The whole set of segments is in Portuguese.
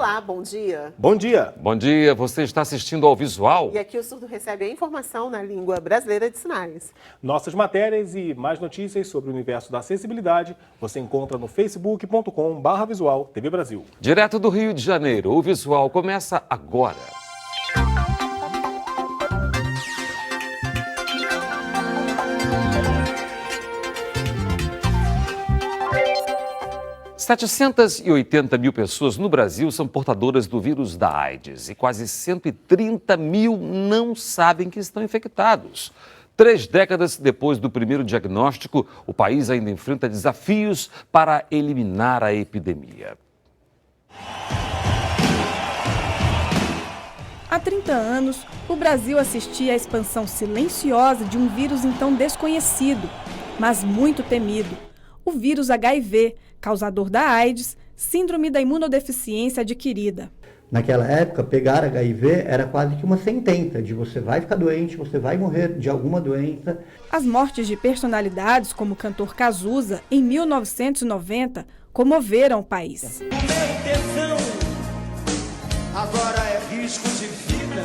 Olá, bom dia. Bom dia. Bom dia, você está assistindo ao Visual. E aqui o surdo recebe a informação na língua brasileira de sinais. Nossas matérias e mais notícias sobre o universo da acessibilidade você encontra no facebook.com/visual TV Brasil. Direto do Rio de Janeiro, o Visual começa agora. ,780 mil pessoas no Brasil são portadoras do vírus da AIDS e quase 130 mil não sabem que estão infectados. 3 décadas depois do primeiro diagnóstico, o país ainda enfrenta desafios para eliminar a epidemia. Há 30 anos, o Brasil assistia à expansão silenciosa de um vírus então desconhecido, mas muito temido, o vírus HIV, causador da AIDS, síndrome da imunodeficiência adquirida. Naquela época, pegar HIV era quase que uma sentença de você vai ficar doente, você vai morrer de alguma doença. As mortes de personalidades como o cantor Cazuza, em 1990, comoveram o país. O meu tesão agora é risco de vida.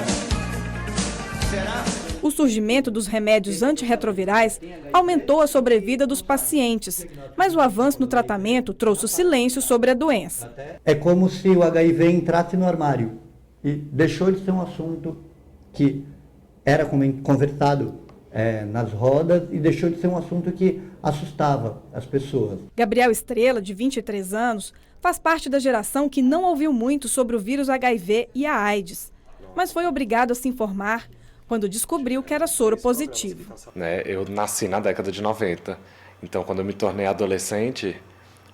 Será? O surgimento dos remédios antirretrovirais aumentou a sobrevida dos pacientes, mas o avanço no tratamento trouxe o silêncio sobre a doença. É como se o HIV entrasse no armário e deixou de ser um assunto que era conversado nas rodas e deixou de ser um assunto que assustava as pessoas. Gabriel Estrela, de 23 anos, faz parte da geração que não ouviu muito sobre o vírus HIV e a AIDS, mas foi obrigado a se informar quando descobriu que era soro positivo. Eu nasci na década de 90, então quando eu me tornei adolescente,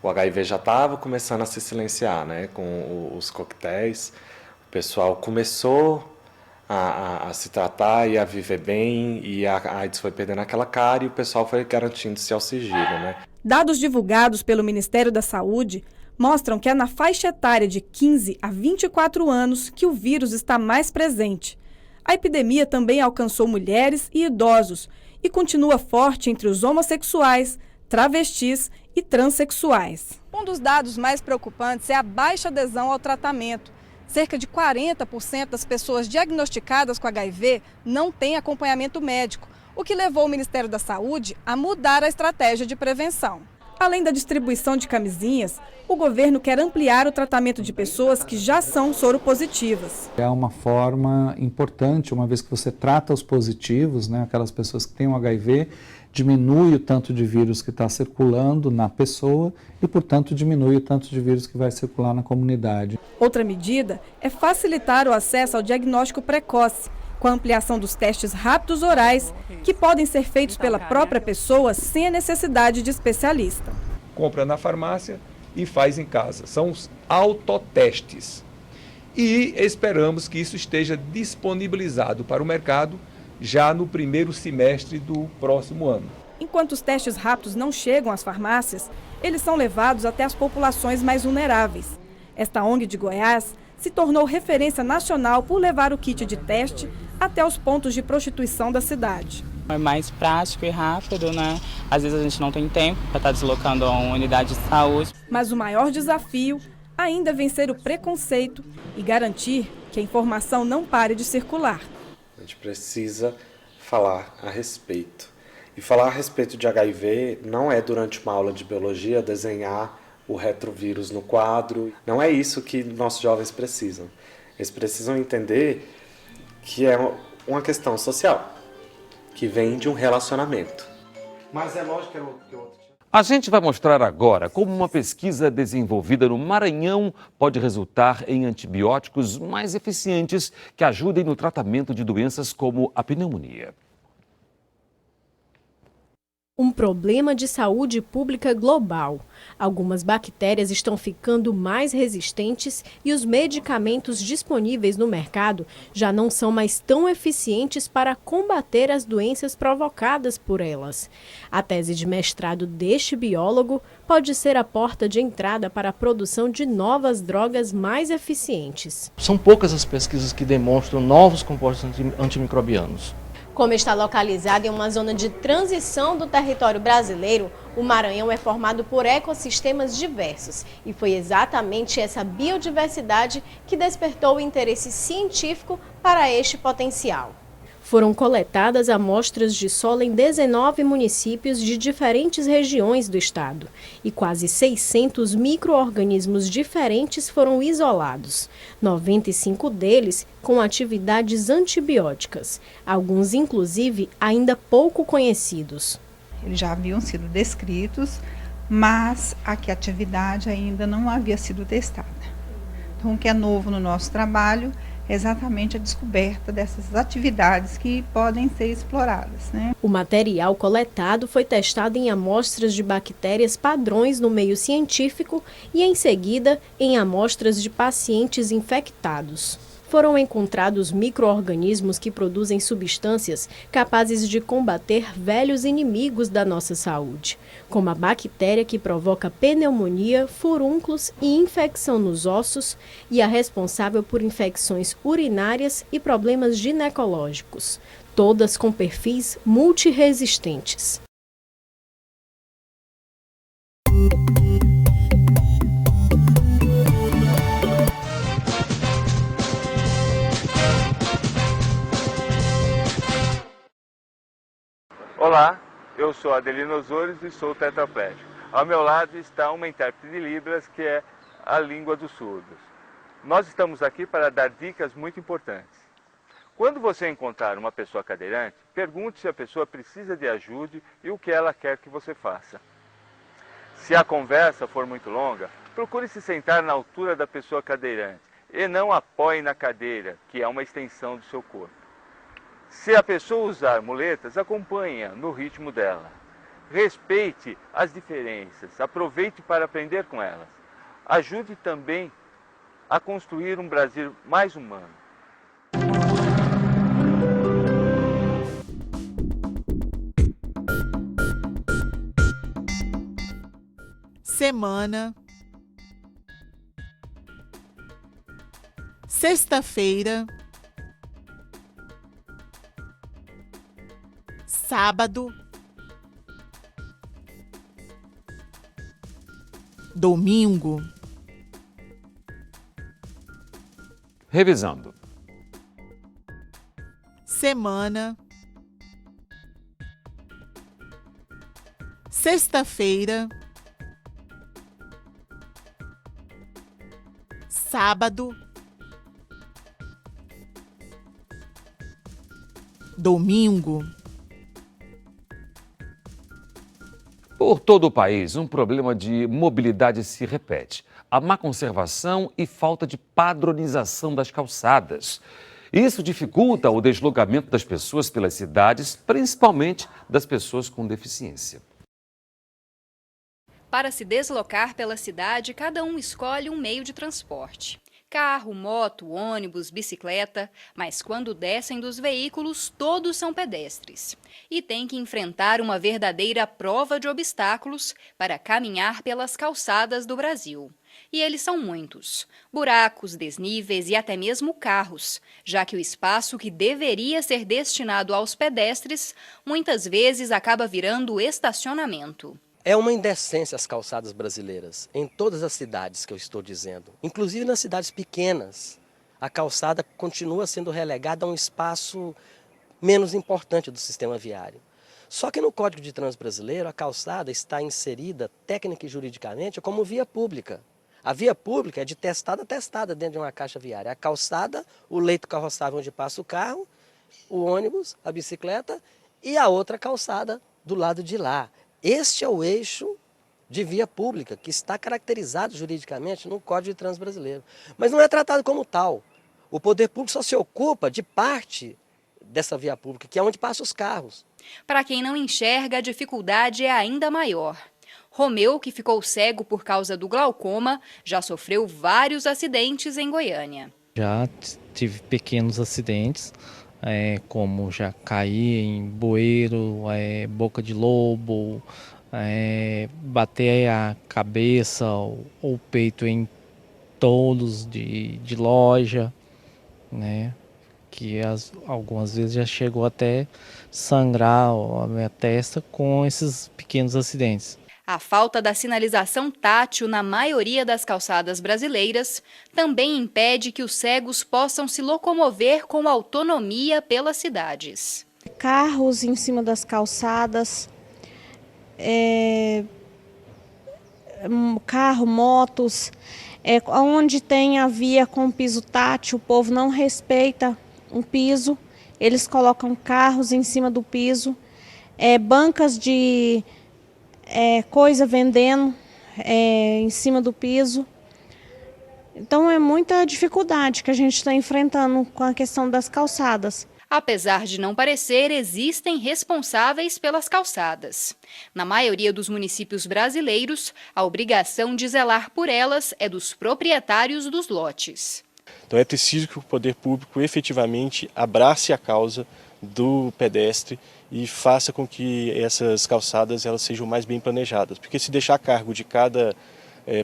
o HIV já estava começando a se silenciar, com os coquetéis. O pessoal começou a se tratar e a viver bem, e a AIDS foi perdendo aquela cara e o pessoal foi garantindo-se ao sigilo. Dados divulgados pelo Ministério da Saúde mostram que é na faixa etária de 15 a 24 anos que o vírus está mais presente. A epidemia também alcançou mulheres e idosos e continua forte entre os homossexuais, travestis e transexuais. Um dos dados mais preocupantes é a baixa adesão ao tratamento. Cerca de 40% das pessoas diagnosticadas com HIV não têm acompanhamento médico, o que levou o Ministério da Saúde a mudar a estratégia de prevenção. Além da distribuição de camisinhas, o governo quer ampliar o tratamento de pessoas que já são soropositivas. É uma forma importante, uma vez que você trata os positivos, aquelas pessoas que têm o HIV, diminui o tanto de vírus que está circulando na pessoa e, portanto, diminui o tanto de vírus que vai circular na comunidade. Outra medida é facilitar o acesso ao diagnóstico precoce, com a ampliação dos testes rápidos orais, que podem ser feitos pela própria pessoa sem a necessidade de especialista. Compra na farmácia e faz em casa. São os autotestes. E esperamos que isso esteja disponibilizado para o mercado já no primeiro semestre do próximo ano. Enquanto os testes rápidos não chegam às farmácias, eles são levados até as populações mais vulneráveis. Esta ONG de Goiás se tornou referência nacional por levar o kit de teste até os pontos de prostituição da cidade. É mais prático e rápido, Às vezes a gente não tem tempo para estar deslocando a uma unidade de saúde. Mas o maior desafio ainda é vencer o preconceito e garantir que a informação não pare de circular. A gente precisa falar a respeito. E falar a respeito de HIV não é durante uma aula de biologia desenhar o retrovírus no quadro. Não é isso que nossos jovens precisam. Eles precisam entender que é uma questão social, que vem de um relacionamento. Mas é lógico que é outro. A gente vai mostrar agora como uma pesquisa desenvolvida no Maranhão pode resultar em antibióticos mais eficientes que ajudem no tratamento de doenças como a pneumonia. Um problema de saúde pública global. Algumas bactérias estão ficando mais resistentes e os medicamentos disponíveis no mercado já não são mais tão eficientes para combater as doenças provocadas por elas. A tese de mestrado deste biólogo pode ser a porta de entrada para a produção de novas drogas mais eficientes. São poucas as pesquisas que demonstram novos compostos antimicrobianos. Como está localizado em uma zona de transição do território brasileiro, o Maranhão é formado por ecossistemas diversos e foi exatamente essa biodiversidade que despertou o interesse científico para este potencial. Foram coletadas amostras de solo em 19 municípios de diferentes regiões do estado e quase 600 micro-organismos diferentes foram isolados, 95 deles com atividades antibióticas, alguns inclusive ainda pouco conhecidos. Eles já haviam sido descritos, mas a atividade ainda não havia sido testada. Então, o que é novo no nosso trabalho é exatamente a descoberta dessas atividades que podem ser exploradas, né? O material coletado foi testado em amostras de bactérias padrões no meio científico e, em seguida, em amostras de pacientes infectados. Foram encontrados micro-organismos que produzem substâncias capazes de combater velhos inimigos da nossa saúde, como a bactéria que provoca pneumonia, furúnculos e infecção nos ossos e a responsável por infecções urinárias e problemas ginecológicos, todas com perfis multiresistentes. Olá, eu sou Adelino Osores e sou tetraplégico. Ao meu lado está uma intérprete de Libras, que é a língua dos surdos. Nós estamos aqui para dar dicas muito importantes. Quando você encontrar uma pessoa cadeirante, pergunte se a pessoa precisa de ajuda e o que ela quer que você faça. Se a conversa for muito longa, procure se sentar na altura da pessoa cadeirante e não apoie na cadeira, que é uma extensão do seu corpo. Se a pessoa usar muletas, acompanhe-a no ritmo dela. Respeite as diferenças, aproveite para aprender com elas. Ajude também a construir um Brasil mais humano. Semana, sexta-feira, sábado, domingo. Revisando. Semana, sexta-feira, sábado, domingo. Por todo o país, um problema de mobilidade se repete. A má conservação e falta de padronização das calçadas. Isso dificulta o deslocamento das pessoas pelas cidades, principalmente das pessoas com deficiência. Para se deslocar pela cidade, cada um escolhe um meio de transporte. Carro, moto, ônibus, bicicleta, mas quando descem dos veículos, todos são pedestres. E têm que enfrentar uma verdadeira prova de obstáculos para caminhar pelas calçadas do Brasil. E eles são muitos. Buracos, desníveis e até mesmo carros, já que o espaço que deveria ser destinado aos pedestres, muitas vezes acaba virando estacionamento. É uma indecência as calçadas brasileiras, em todas as cidades que eu estou dizendo. Inclusive nas cidades pequenas, a calçada continua sendo relegada a um espaço menos importante do sistema viário. Só que no Código de Trânsito Brasileiro, a calçada está inserida técnica e juridicamente como via pública. A via pública é de testada a testada dentro de uma caixa viária. A calçada, o leito carroçável onde passa o carro, o ônibus, a bicicleta e a outra calçada do lado de lá. Este é o eixo de via pública, que está caracterizado juridicamente no Código de Trânsito Brasileiro. Mas não é tratado como tal. O poder público só se ocupa de parte dessa via pública, que é onde passam os carros. Para quem não enxerga, a dificuldade é ainda maior. Romeu, que ficou cego por causa do glaucoma, já sofreu vários acidentes em Goiânia. Já tive pequenos acidentes, como já caí em bueiro, boca de lobo, bater a cabeça ou o peito em tolos de loja, né? que algumas vezes já chegou até sangrar a minha testa com esses pequenos acidentes. A falta da sinalização tátil na maioria das calçadas brasileiras também impede que os cegos possam se locomover com autonomia pelas cidades. Carros em cima das calçadas, motos, onde tem a via com piso tátil, o povo não respeita o piso, eles colocam carros em cima do piso, bancas de coisa vendendo em cima do piso. Então é muita dificuldade que a gente está enfrentando com a questão das calçadas. Apesar de não parecer, existem responsáveis pelas calçadas. Na maioria dos municípios brasileiros, a obrigação de zelar por elas é dos proprietários dos lotes. Então é preciso que o poder público efetivamente abrace a causa do pedestre e faça com que essas calçadas elas sejam mais bem planejadas. Porque se deixar a cargo de cada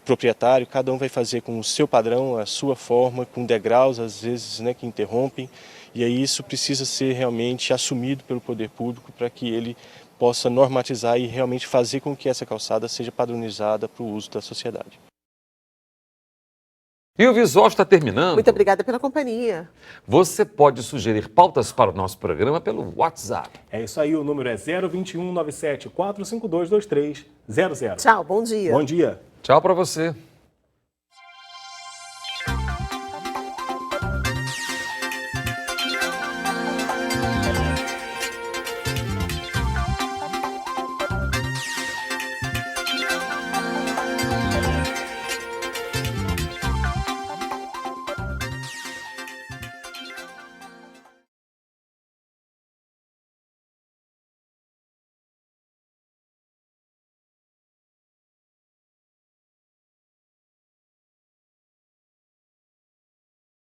proprietário, cada um vai fazer com o seu padrão, a sua forma, com degraus às vezes, né, que interrompem. E aí isso precisa ser realmente assumido pelo poder público para que ele possa normatizar e realmente fazer com que essa calçada seja padronizada para o uso da sociedade. E o Visual está terminando. Muito obrigada pela companhia. Você pode sugerir pautas para o nosso programa pelo WhatsApp. É isso aí, o número é 021 97 452 2300. Tchau, bom dia. Bom dia. Tchau para você.